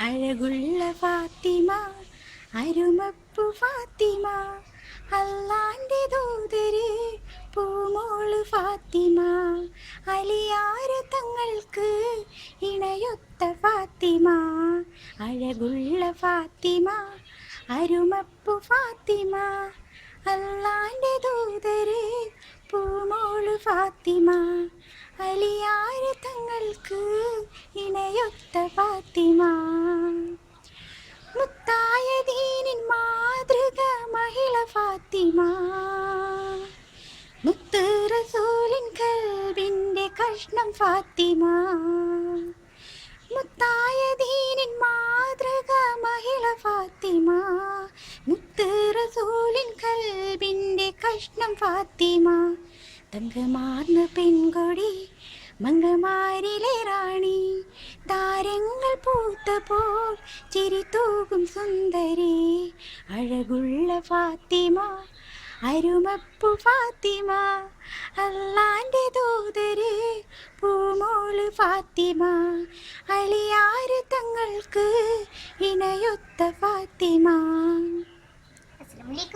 അഴകുള്ള ഫാത്തിമ, അരുമപ്പു ഫാത്തിമ, അല്ലാന്റെ ദൂതര് പൂമോള് ഫാത്തിമ, അലിയാര് തങ്ങൾക്ക് ഇണയൊത്ത ഫാത്തിമ. അഴകുള്ള ഫാത്തിമ, അരുമപ്പു ഫാത്തിമ, അല്ലാന്റെ ദൂതര് പൂമോള് ഫാത്തിമ, അലിയാര് തങ്ങൾക്ക് ഇണയൊത്ത ഫാത്തിമ. മുത്തായ ദീനിൻ മാതൃക മഹിള ഫാത്തിമ, മുത്ത് റസൂലിൻ കൽബിന്റെ കഷ്ണം ഫാത്തിമ. മുത്തായ ദീനിൻ മാതൃക മഹിള ഫാത്തിമ, മുത്ത് റസൂലിൻ കൽബിന്റെ കഷ്ണം ഫാത്തിമ. തങ്കമാർന്ന പെൺകൊടി, മംഗമാരിലെ റാണി, താരങ്ങൾ പൂത്തപ്പോൾ ചിരി തൂകും സുന്ദരി. അഴകുള്ള ഫാത്തിമ, അരുമപ്പു ഫാത്തിമ, അല്ലാന്റെ ദൂതര് പൂമോള് ഫാത്തിമ, അലിയാര് തങ്ങൾക്ക് ഇണയൊത്ത ഫാത്തിമ. അസ്സലാമു അലൈക്കും.